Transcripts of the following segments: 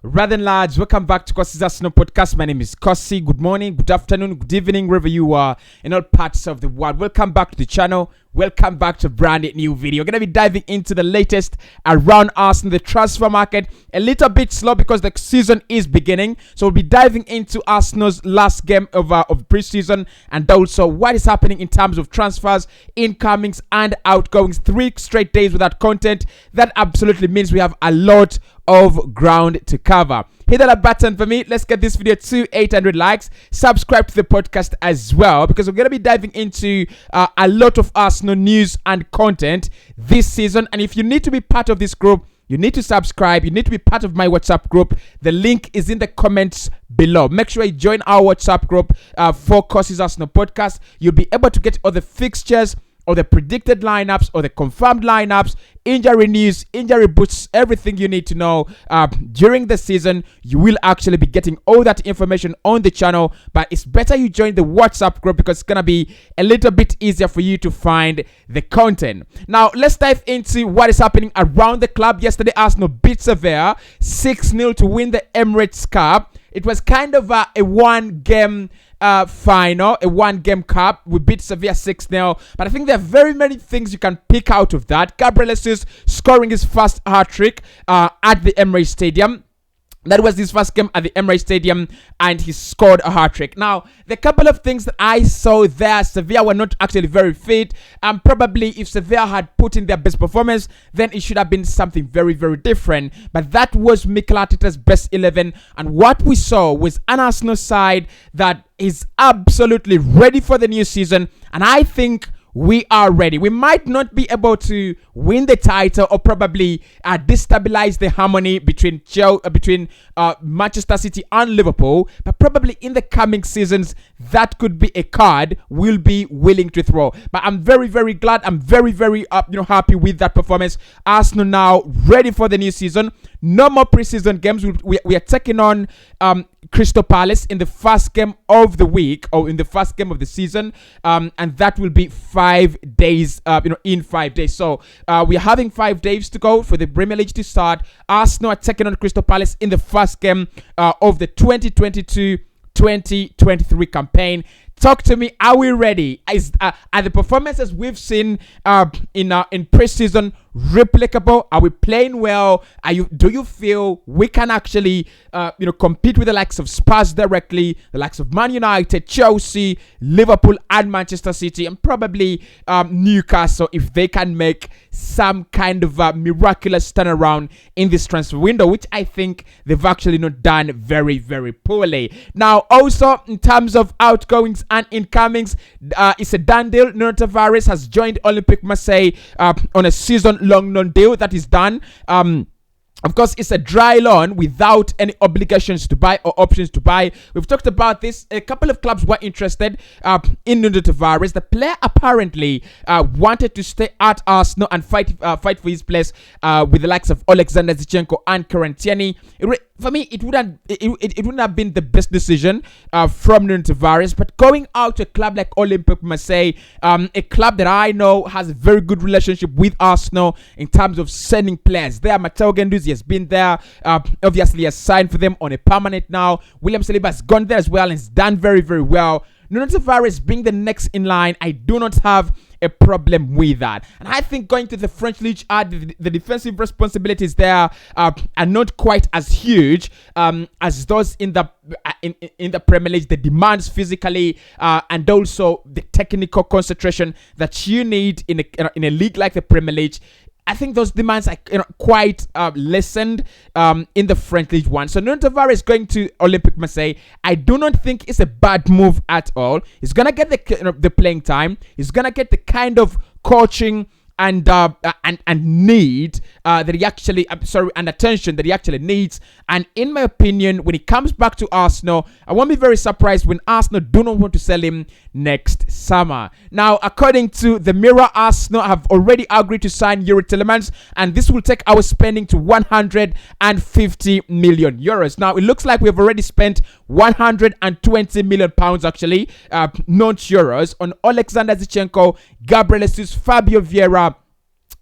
Rather than lads, welcome back to Cossy's Arsenal podcast. My name is Cossy. Good morning, good afternoon, good evening, wherever you are in all parts of the world. Welcome back to the channel. Welcome back to a brand new video. We're going to be diving into the latest around Arsenal, the transfer market. A little bit slow because the season is beginning. So we'll be diving into Arsenal's last game of preseason and also what is happening in terms of transfers, incomings and outgoings. 3 straight days without content. That absolutely means we have a lot of ground to cover. Hit that button for me. Let's get this video to 800 likes. Subscribe to the podcast as well because we're going to be diving into a lot of Arsenal news and content this season. And if you need to be part of this group, you need to subscribe. You need to be part of my WhatsApp group. The link is in the comments below. Make sure you join our WhatsApp group for Cossy's Arsenal podcast. You'll be able to get all the fixtures, or the predicted lineups, or the confirmed lineups, injury news, injury boosts, everything you need to know during the season. You will actually be getting all that information on the channel, but it's better you join the WhatsApp group because it's gonna be a little bit easier for you to find the content. Now, let's dive into what is happening around the club. Yesterday, Arsenal beat Sevilla 6-0 to win the Emirates Cup. It was kind of a one-game final, a one-game cup. We beat Sevilla 6-0, but I think there are very many things you can pick out of that. Gabriel Jesus scoring his first hat-trick at the Emirates Stadium. That was his first game at the Emirates Stadium, and he scored a hat-trick. Now, the couple of things that I saw there, Sevilla were not actually very fit. And probably if Sevilla had put in their best performance, then it should have been something very, very different. But that was Mikel Arteta's best 11. And what we saw was an Arsenal side that is absolutely ready for the new season. And I think we are ready. We might not be able to win the title or probably destabilize the harmony between Manchester City and Liverpool, but probably in the coming seasons, that could be a card we'll be willing to throw. But I'm very, very glad. I'm very, very happy with that performance. Arsenal now ready for the new season. No more preseason games. We are taking on Crystal Palace in the first game of the week, or in the first game of the season, and that will be 5 days, in 5 days. So we are having 5 days to go for the Premier League to start. Arsenal are taking on Crystal Palace in the first game of the 2022-2023 campaign. Talk to me. Are we ready? Are the performances we've seen in preseason replicable? Are we playing well? Do you feel we can actually compete with the likes of Spurs directly, the likes of Man United, Chelsea, Liverpool, and Manchester City, and probably Newcastle if they can make some kind of miraculous turnaround in this transfer window, which I think they've actually not done very, very poorly. Now, also in terms of outgoings and incomings, it's a done deal. Nuno Tavares has joined Olympique Marseille on a season-long non-deal that is done. Of course, it's a dry loan without any obligations to buy or options to buy. We've talked about this. A couple of clubs were interested in Nuno Tavares. The player apparently wanted to stay at Arsenal and fight for his place with the likes of Alexander Zinchenko and Kieran. For me, it wouldn't have been the best decision from Nuno Tavares. But going out to a club like Olympique Marseille, a club that I know has a very good relationship with Arsenal in terms of sending players there. Matteo Guendouzi has been there. Obviously, has signed for them on a permanent now. William Saliba has gone there as well and has done very, very well. Nuno Tavares being the next in line, I do not have a problem with that. And I think going to the French league, the defensive responsibilities there are not quite as huge as those in the Premier League. The demands physically and also the technical concentration that you need in a league like the Premier League, I think those demands are quite lessened in the French League 1. So Nuno Tavares going to Olympique Marseille, I do not think it's a bad move at all. He's gonna get the playing time. He's gonna get the kind of coaching and need that he actually and attention that he actually needs. And in my opinion, when he comes back to Arsenal, I won't be very surprised when Arsenal do not want to sell him next summer. Now, according to the Mirror, Arsenal have already agreed to sign Tielemans, and this will take our spending to 150 million euros. Now, it looks like we've already spent 120 million pounds actually, not euros, on Alexander Zinchenko, Gabriel Jesus, Fabio Vieira,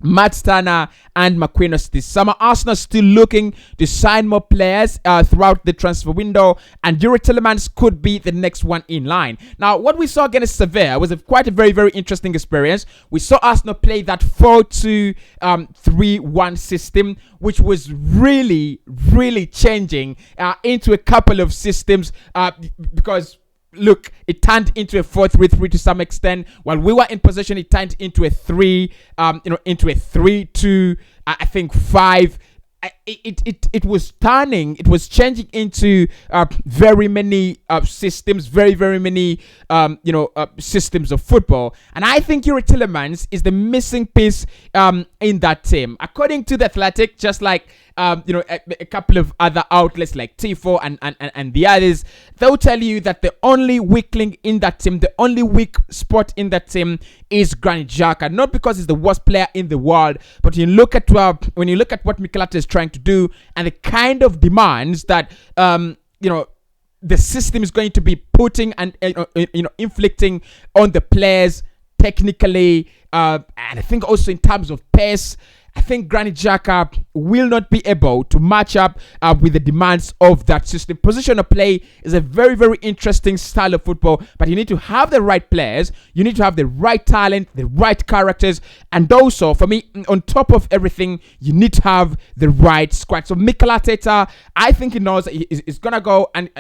Matt Turner and Marquinhos this summer. Arsenal still looking to sign more players throughout the transfer window, and Youri Tielemans could be the next one in line. Now, what we saw against Sevilla was quite a very, very interesting experience. We saw Arsenal play that 4-2-3-1 system, which was really, really changing into a couple of systems because look, it turned into a 4-3-3 to some extent. While we were in possession, it turned into a 3-2, I think 5. It was turning, it was changing into very many systems, very many systems of football. And I think Youri Tielemans is the missing piece in that team. According to The Athletic, just like a couple of other outlets like Tifo and the others, they'll tell you that the only weak link in that team, the only weak spot in that team is Granit Xhaka. Not because he's the worst player in the world, but when you look at what Mikel Arteta is trying to do and the kind of demands that the system is going to be putting and inflicting on the players technically, and I think also in terms of pace, I think Granit Xhaka will not be able to match up with the demands of that system. Positional play is a very interesting style of football, but you need to have the right players, you need to have the right talent, the right characters, and also, for me, on top of everything, you need to have the right squad. So Mikel Arteta, I think he knows he's gonna go and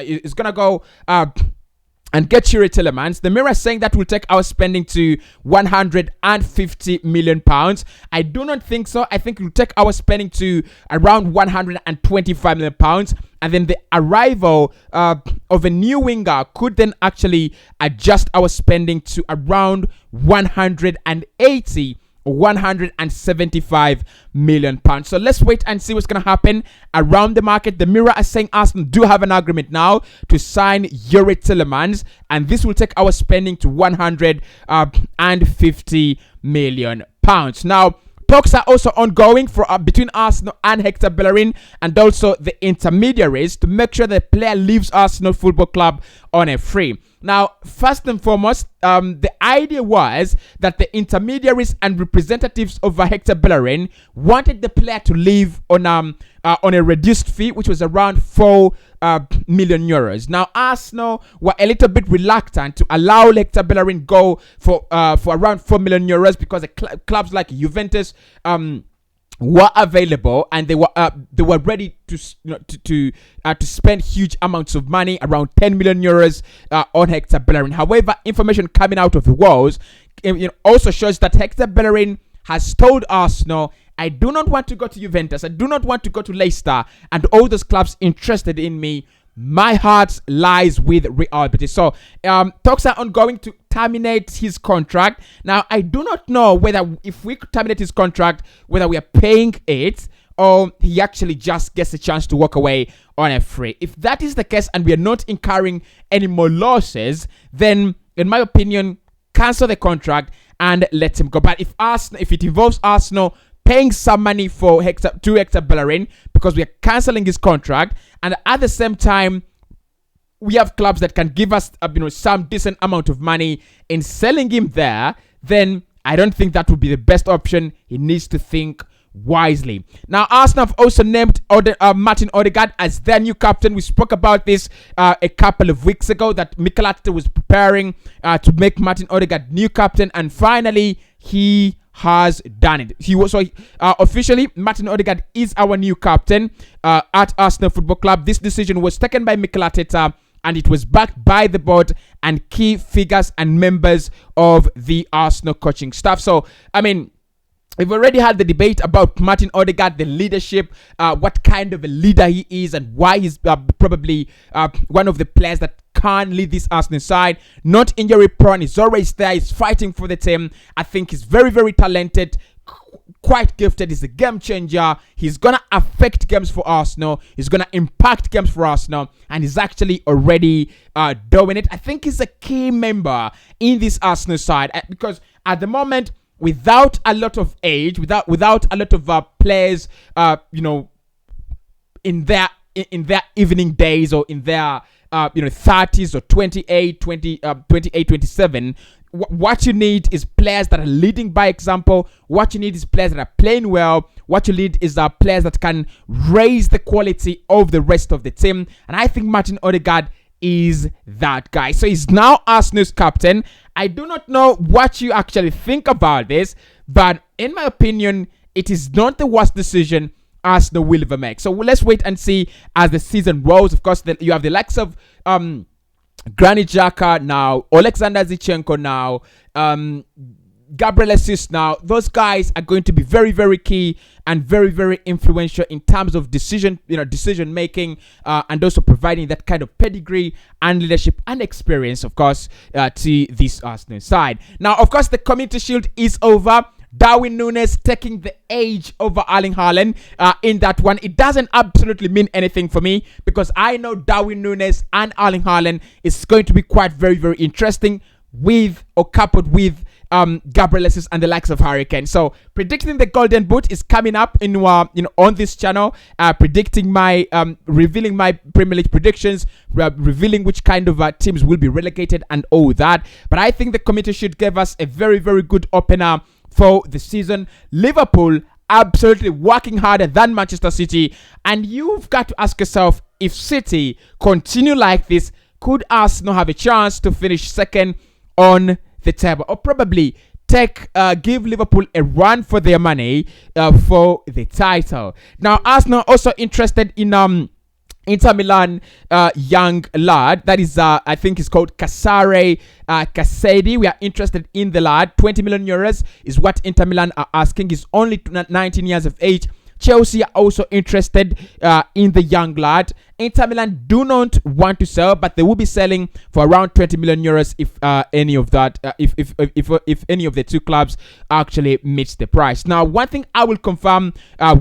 get Youri Tielemans. The Mirror is saying that will take our spending to £150 million. I do not think so. I think it will take our spending to around £125 million. And then the arrival of a new winger could then actually adjust our spending to around 180 or £175 million. So let's wait and see what's going to happen around the market. The Mirror is saying Arsenal do have an agreement now to sign Youri Tielemans, and this will take our spending to £150 million. Now, talks are also ongoing for between Arsenal and Hector Bellerin and also the intermediaries to make sure the player leaves Arsenal Football Club on a free. Now, first and foremost, the idea was that the intermediaries and representatives of Hector Bellerin wanted the player to leave on a reduced fee, which was around €4 million. Now, Arsenal were a little bit reluctant to allow Hector Bellerin go for around €4 million because the clubs like Juventus were available and they were ready to spend huge amounts of money, around €10 million on Hector Bellerin. However, information coming out of the walls also shows that Hector Bellerin has told Arsenal, I do not want to go to Juventus, I do not want to go to Leicester and all those clubs interested in me. My heart lies with Real Betis. So talks are ongoing to terminate his contract. Now, I do not know whether if we could terminate his contract, whether we are paying it or he actually just gets a chance to walk away on a free. If that is the case and we are not incurring any more losses, then in my opinion, cancel the contract and let him go. But if it involves Arsenal paying some money to Hector Bellerin because we are cancelling his contract, and at the same time we have clubs that can give us some decent amount of money in selling him there, then I don't think that would be the best option. He needs to think wisely. Now, Arsenal have also named Martin Ødegaard as their new captain. We spoke about this a couple of weeks ago, that Mikel Arteta was preparing to make Martin Ødegaard new captain, and finally he has done it. Officially, Martin Ødegaard is our new captain at Arsenal Football Club. This decision was taken by Mikel Arteta, and it was backed by the board and key figures and members of the Arsenal coaching staff. So, I mean, we've already had the debate about Martin Ødegaard, the leadership, what kind of a leader he is, and why he's probably one of the players that can lead this Arsenal side. Not injury prone, he's always there, he's fighting for the team. I think he's very talented, quite gifted, he's a game changer. He's gonna affect games for Arsenal, he's gonna impact games for Arsenal, and he's actually already doing it. I think he's a key member in this Arsenal side because at the moment, without a lot of age, without a lot of players, in their evening days or in their 30s or 27, what you need is players that are leading by example. What you need is players that are playing well. What you need is players that can raise the quality of the rest of the team. And I think Martin Ødegaard is that guy. So he's now Arsenal's captain. I do not know what you actually think about this, but in my opinion, it is not the worst decision Arsenal will ever make. So let's wait and see as the season rolls. Of course, you have the likes of Granit Xhaka now, Alexander Zinchenko now, Gabriel Jesus now. Those guys are going to be very, very key and very, very influential in terms of decision making, and also providing that kind of pedigree and leadership and experience, of course, to this Arsenal side. Now, of course, the Community Shield is over. Darwin Núñez taking the edge over Erling Haaland in that one. It doesn't absolutely mean anything for me because I know Darwin Núñez and Erling Haaland is going to be quite very, very interesting with or coupled with Gabriel Jesus and the likes of Hurricane. So predicting the Golden Boot is coming up in on this channel. Predicting my revealing my Premier League predictions, revealing which kind of teams will be relegated and all that. But I think the committee should give us a very, very good opener for the season. Liverpool absolutely working harder than Manchester City, and you've got to ask yourself, if City continue like this, could Arsenal have a chance to finish second on the table, or probably give Liverpool a run for their money for the title? Now, Arsenal also interested in Inter Milan young lad that is I think is called Casadei. We are interested in the lad. 20 million euros is what Inter Milan are asking. He's only 19 years of age. Chelsea are also interested in the young lad. Inter Milan do not want to sell, but they will be selling for around 20 million euros if any of that, if any of the two clubs actually meets the price. Now, one thing I will confirm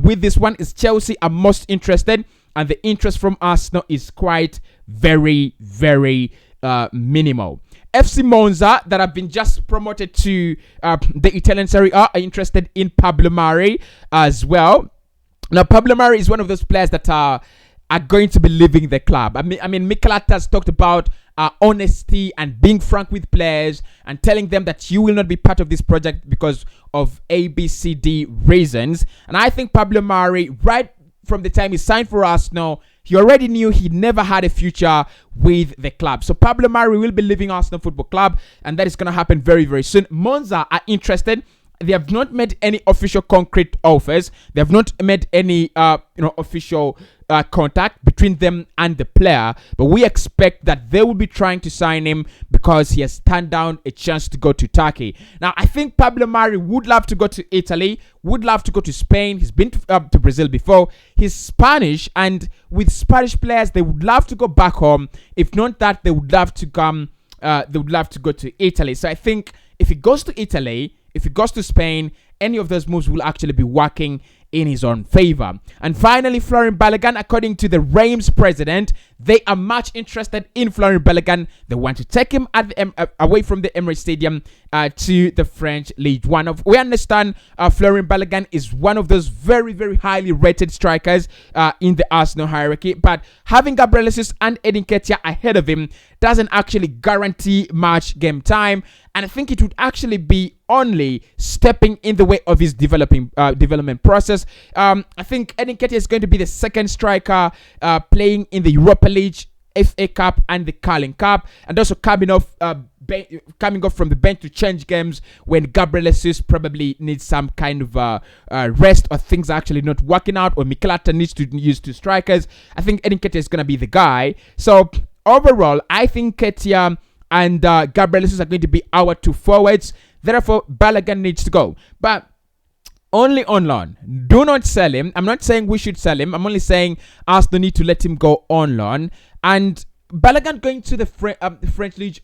with this one is Chelsea are most interested, and the interest from Arsenal is quite very, very minimal. FC Monza, that have been just promoted to the Italian Serie A, are interested in Pablo Mari as well. Now, Pablo Mari is one of those players that are going to be leaving the club. I mean, Mikel Arteta has talked about honesty and being frank with players and telling them that you will not be part of this project because of A, B, C, D reasons. And I think Pablo Mari, right from the time he signed for Arsenal, he already knew he never had a future with the club. So Pablo Mari will be leaving Arsenal Football Club, and that is going to happen very, very soon. Monza are interested. They have not made any official concrete offers. They have not made any official contact between them and the player, but we expect that they will be trying to sign him because he has turned down a chance to go to Turkey. Now, I think Pablo Mari would love to go to Italy, would love to go to Spain. He's been to Brazil before. He's Spanish, and with Spanish players, they would love to go back home. If not that, they would love to come. They would love to go to Italy. So I think if he goes to Italy, if he goes to Spain, any of those moves will actually be working in his own favor. And finally, Florian Balogun, according to the Reims president, they are much interested in Florian Balogun. They want to take him away from the Emirates Stadium to the French League One. We understand Florian Balogun is one of those very, very highly rated strikers in the Arsenal hierarchy, but having Gabriel Jesus and Edin Ketia ahead of him doesn't actually guarantee much game time, and I think it would actually be only stepping in the way of his development process. I think Edin Ketia is going to be the second striker playing in the Europa League, FA Cup, and the Carling Cup, and also coming off from the bench to change games when Gabriel Jesus probably needs some kind of rest, or things are actually not working out, or Mikel Arteta needs to use two strikers. I think Edin Ketia is going to be the guy. So overall, I think Ketia and Gabriel Jesus are going to be our two forwards. Therefore, Balogun needs to go, but only on loan. Do not sell him. I'm not saying we should sell him. I'm only saying Arsenal need to let him go on loan. And Balogun going to the French League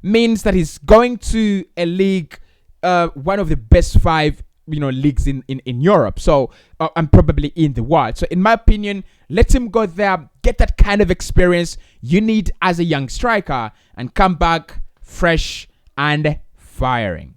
means that he's going to a league, one of the best 5 leagues in Europe. So and probably in the world. So in my opinion, let him go there, get that kind of experience you need as a young striker, and come back fresh and firing.